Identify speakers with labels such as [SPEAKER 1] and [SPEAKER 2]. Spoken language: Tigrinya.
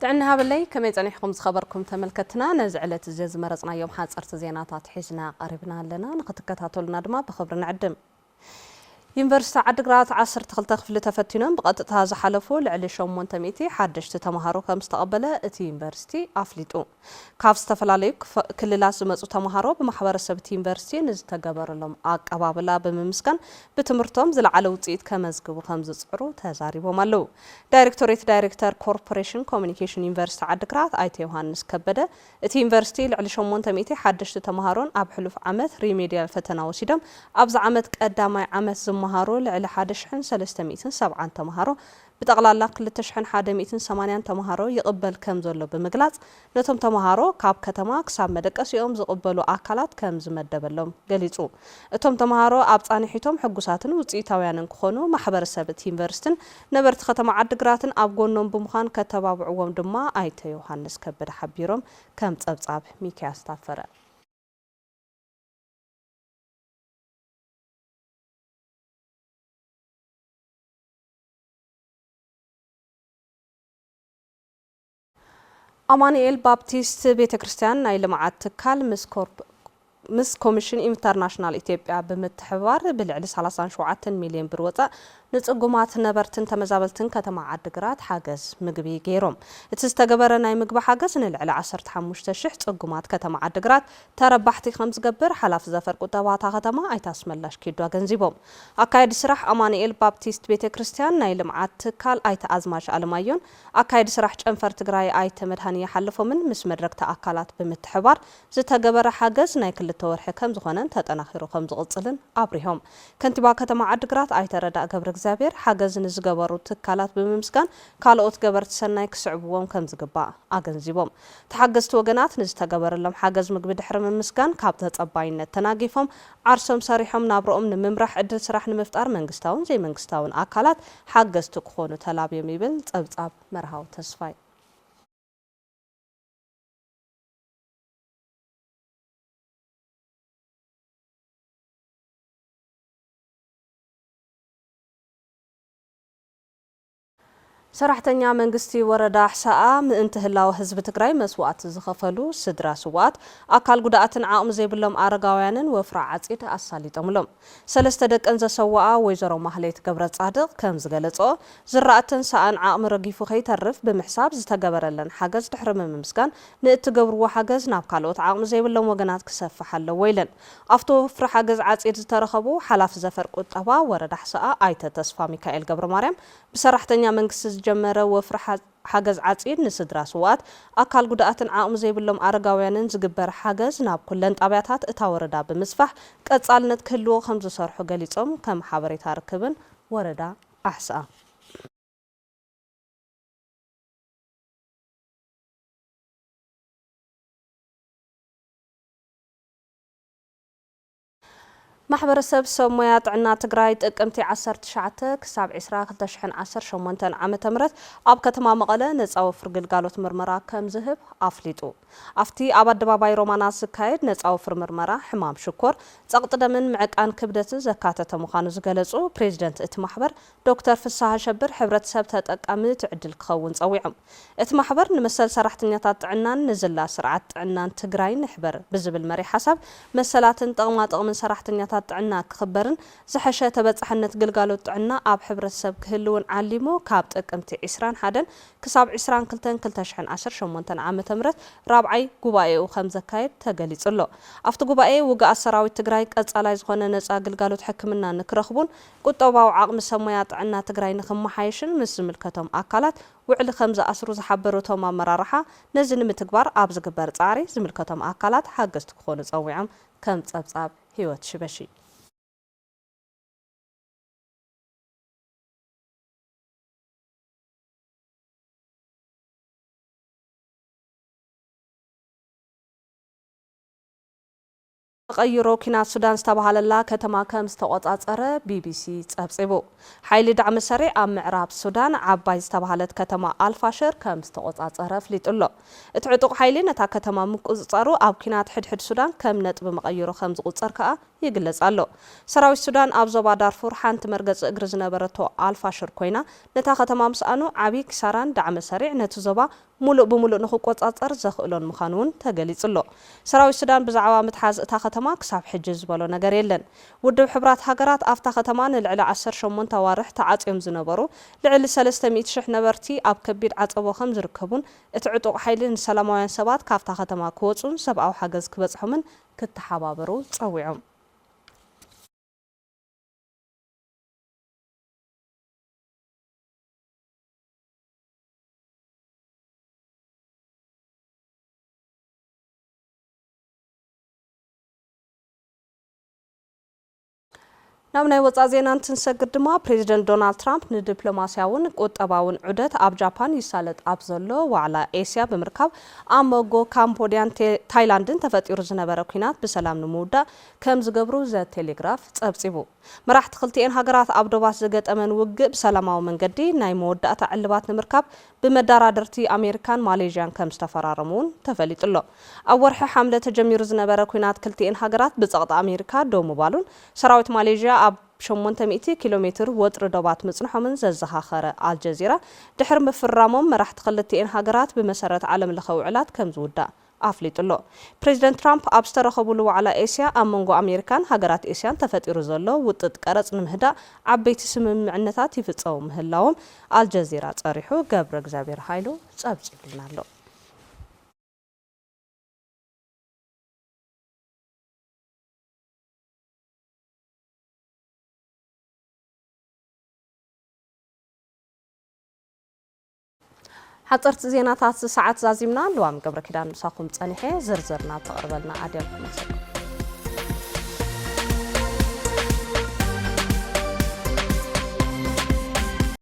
[SPEAKER 1] دعنا هابلي كما يتنحكم خبركم تملكتنا نزعلت الزيز مرزنا يوم حاصرت زيناتات حيزنا قريبنا لنا نقتكتاتولنا دما بخبرنا عدم يونيفرسيتي عدغرات 10 خفل تفتنون بقطتها زحلفو لعلي 800 حدشت تمهارو كم استقبل اتي يونيفرسيتي افليطو كاف استفلاليو كللاس زمصو تمهارو بمحبرسب يونيفرسيتي نزتغبرلهم አቀባበላ በመምስከን በትምርቶም ዝለዓለ ውጽኢት ከመዝግቡ ከምዝጽሩ ተዛሪቦም አለው ዳይሬክተር ኮርፖሬሽን ኮሙኒኬሽን ዩኒቨርሲቲ ዓድግራት አይተ ዮሐንስ ከበደ እቲ ዩኒቨርሲቲ ልዕሊ 800 ሓደሽቲ ተማሃሮን ኣብ ሕሉፍ ዓመት ሪሜዲያል ፈተና ወሲዶም ኣብዛ ዓመት ቀዳማይ ዓመት ዝመሃሮ ልዕሊ 1370 ተማሃሮ بتقلال 2180 ተማሃሮ ይቅበል ከም ዘሎ በመግላጽ ነቶም ተማሃሮ ካብ ከተማ ክሳብ መደቀሲኦም ዝቅበሉ አካላት ከም ዝመደበሎም ገሊጹ እቶም ተማሃሮ ኣብ ጻንሒቶም ሕጉሳትን ውጽኢታውያንን ክኾኑ ማሕበረሰብ ዩኒቨርሲቲን ነበርቲ ከተማ ዓድግራትን ኣብ ጎኖም ብምዃን ከተባብዕዎም ድማ አይተ ዮሐንስ ከበደ ሓቢሮም ከም ጸብጻብ ሚካያስ ታፈረ አማኑኤል ባፕቲስት ቤተክርስቲያን ናይ ልምዓት ትካል ምስ ኮሚሽን ኢንተርናሽናል ኢትዮጵያ በመተባበር ብልዕሊ 37 ሚሊዮን ብር ወጻ ንጽጉማት ነበርትን ተመዛበልትን ከተማ ዓድግራት ሓገዝ ምግቢ ገይሮም እቲ ዝተገበረ ናይ ምግቢ ሓገዝ ንልዕሊ 15000 ጽጉማት ከተማ ዓድግራት ተረባሕቲ ከም ዝገብር ሓላፍ ዘፈር ቁጠባታ ከተማ ኣይታስመላሽ ኪዱ ገንዚቦም አካይድ ስራሕ አማኑኤል ባፕቲስት ቤተክርስቲያን ናይ ልምዓት ትካል ኣይተ አዝማሽ አለማዮን አካይድ ስራሕ ጨንፈር ትግራይ ኣይተ መድሃኒ ያሐልፎምን ምስ መድረክተ አካላት በመተባበር ዝተገበረ ሓገዝ ናይ ክልተ ወርሕ ከም ዝኾነን ተጠናኺሩ ከም ዝቕጽልን አብሪሆም ከንቲባ ከተማ ዓድግራት ኣይተረዳ ገብረ እግዚአብሔር ሓገዝን ዝገበሩ ትካላት በመምስጋን ካልኦት ገበርቲ ሰናይ ክስዕብዎም ከም ዝግባእ አገንዚቦም ተሓገዝቲ ወገናት ንዝተገበረሎም ሓገዝ ምግቢ ድሕሪ ምምስጋን ካብ ተጸባይነት ተናጊፎም ዓርሶም ሰሪሖም ናብሮኦም ንምምራሕ ዕድል ስራሕ ንምፍጣር መንግስታውን ዘይመንግስታውን አካላት ሓገዝቲ ክኾኑ ተላብዮም ይብል ጸብጻብ መርሃው ተስፋይ ሰራሕተኛ መንግስቲ ወረዳ ሕሳአ ምእንቲ ህላው ህዝብ ትግራይ መስዋዕት ዝኸፈሉ ስድራ ስዋት አካል ጉዳኣትን ዓቕሚ ዘይብሎም አረጋውያንን ወፍራ ዓጺድ አሳሊጦምሎም ሰለስተ ደቀን ዘሰዋአ ወይዘሮ ማህሌት ገብረ ጻድቅ ከም ዝገለጾ ዝራእትን ሰአን ዓቕሚ ረጊፉ ከይተርፍ ብምሕሳብ ዝተገበረለን ሓገዝ ድሕሪ ምምስጋን ንእትገብርዎ ሓገዝ ናብ ካልኦት ዓቕሚ ዘይብሎም ወገናት ክሰፍሕ ኣለዎ ኢለን ኣብቶ ወፍራ ሓገዝ ዓጺድ ዝተረኸቡ ሓላፍ ዘፈር ቁጠባ ወረዳ ሕሳአ ኣይተ ተስፋ ሚካኤል ገብረ ማርያም ብሰራሕተኛ መንግስቲ ጀመረ ወፍራ ሓገዝ ዓጺድ ንስድራ ስዋት አካል ጉዳኣትን ዓቕሚ ዘይብሎም አረጋውያንን ዝግበር ሓገዝ ናብ ኩለን ጣብያታት እታ ወረዳ ብምስፋሕ ቀጻልነት ክህልዎ ከም ዝሰርሑ ገሊጾም ከም ሓበሬታ ርክብን ወረዳ ኣሕሳአ ማሕበረሰብ ሰብ ሞያ ጥዕና ትግራይ ጥቅምቲ 19 ክሳብ 2018 ዓመተ ምህረት ኣብ ከተማ መቐለ ነፃ ወፍሪ ግልጋሎት ምርመራ ከም ዝህብ ኣፍሊጡ ኣብቲ ኣብ ኣደባባይ ሮማናት ዝካየድ ነፃ ወፍሪ ምርመራ ሕማም ሽኮር ጸቕጢ ደምን ምዕቃን ክብደትን ዘካተተ ምዃኑ ዝገለጹ ፕሬዚደንት እቲ ማሕበር ዶክተር ፍሳሐ ሸብር ሕብረተሰብ ተጠቃሚ ትዕድል ክኸውን ጸዊዖም እቲ ማሕበር ንመሰል ሰራሕተኛታት ጥዕናን ንዝላ ስርዓት ጥዕናን ትግራይ ንሕበር ብዝብል መሪ ሓሳብ መሰላትን ጥቕማጥቕምን ሰራሕተኛታት ጥዕና ክኽበርን ዝሐሸ ተበጻሕነት ግልጋሎት ጥዕና ኣብ ሕብረተሰብ ክህልውን ዓሊሙ ካብ ጥቅምቲ 21 ክሳብ 22 2018 ዓመተ ምህረት ራብዓይ ጉባኤኡ ከም ዘካየድ ተገሊጹሎ ኣብቲ ጉባኤ ውግኣት ሰራዊት ትግራይ ቀጻላይ ዝኾነ ነፃ ግልጋሎት ሕክምና ንክረኽቡን ቁጠባዊ ዓቕሚ ሰብ ሞያ ጥዕና ትግራይ ንኽመሓየሽን ምስ ዝምልከቶም አካላት ውዕሊ ከም ዝኣስሩ ዝሓበረቶም ኣመራርሓ ነዚ ንምትግባር ኣብ ዝግበር ጻዕሪ ዝምልከቶም አካላት ሓገዝቲ ክኾኑ ጸዊዖም ከም ጸብጻብ ህይወት ሽበሺ ቀይሮ ኪናት ሱዳን ዝተባሃለላ ከተማ ከም ዝተቆጻጸረ ቢቢሲ ጸብጺቡ ሓይሊ ዳዕሚ ሰሪዕ ኣብ ምዕራብ ሱዳን ዓባይ ዝተባሃለት ከተማ አልፋሸር ከም ዝተቆጻጸረ ፍሊጡሎ እቲ ዕጡቕ ሓይሊ ነታ ከተማ ምቁጽጻሩ ኣብ ኪናት ሕድሕድ ሱዳን ከም ነጥቢ መቀይሮ ከም ዝቁጸር ከዓ ይግለጽ ኣሎ ሰራዊት ሱዳን ኣብ ዞባ ዳርፉር ሓንቲ መርገጽ እግሪ ዝነበረቶ አልፋሽር ኮይና ነታ ከተማ ምስኣኑ ዓቢ ክሳራን ዳዕመ ሰሪዕ ነቲ ዞባ ሙሉእ ብሙሉእ ንኽቆጻጸር ዘኽእሎን ምዃኑን ተገሊጹ ኣሎ ሰራዊት ሱዳን ብዛዕባ ምትሓዝ እታ ከተማ ክሳብ ሕጂ ዝበሎ ነገር የለን ውድብ ሕብራት ሃገራት ኣፍታ ከተማ ንልዕሊ 18 ኣዋርሕ ተዓጽዮም ዝነበሩ ልዕሊ 300,000 ነበርቲ ኣብ ከቢድ ዓጸቦ ከም ዝርከቡን እቲ ዕጡቕ ሓይሊ ንሰላማውያን ሰባት ካብታ ከተማ ክወጹን ሰብኣዊ ሓገዝ ክበጽሖምን ክትሓባበሩ ጸዊዖም ናብናይ ወፃ ዜና እንትንሰግድ ድማ ፕሬዚደንት ዶናልድ ትራምፕ ንዲፕሎማስያውን ቁጠባውን ዑደት ኣብ ጃፓን ይሳለጥ ኣብ ዘሎ ዋዕላ ኤስያ ብምርካብ ኣብ ሞጎ ካምቦዲያን ታይላንድን ተፈጢሩ ዝነበረ ኩናት ብሰላም ንምውዳእ ከም ዝገብሩ ዘቴሌግራፍ ጸብጺቡ መራሕቲ ክልቲአን ሃገራት ኣብ ዶባት ዘገጠመን ውግእ ብሰላማዊ መንገዲ ናይ መወዳእታ ዕልባት ንምርካብ ብመዳራደርቲ ኣሜሪካን ማሌዥያን ከም ዝተፈራረሙን ተፈሊጡ ኣሎ ኣብ ወርሒ ሓምለ ተጀሚሩ ዝነበረ ኩናት ክልቲአን ሃገራት ብጸቕጢ ኣሜሪካ ደው ምባሉን ሰራዊት ማሌዥያ ኣብ 800 ኪሎ ሜትር ወጥሪ ዶባት ምጽንሖምን ዘዘኻኸረ አልጀዚራ ድሕሪ ምፍራሞም መራሕቲ ክልቲአን ሃገራት ብመሰረት ዓለም ለኸ ውዕላት ከም ዝውዳእ ኣፍሊጡ ኣሎ ፕሬዚደንት ትራምፕ ኣብ ዝተረኸቡሉ ዋዕላ ኤስያ ኣብ መንጎ ኣሜሪካን ሃገራት ኤስያን ተፈጢሩ ዘሎ ውጥጥ ቀረጽ ንምሕዳእ ዓበይቲ ስምምዕነታት ይፍጸሙ ምህላዎም አልጀዚራ ጸሪሑ ገብረ እግዚአብሔር ኃይሉ ጸብጺብልና ኣሎ حضرت زينات ساعات زازمنا لوام قبل كده نساقم تصنيحه زرزرنا تقربلنا عادي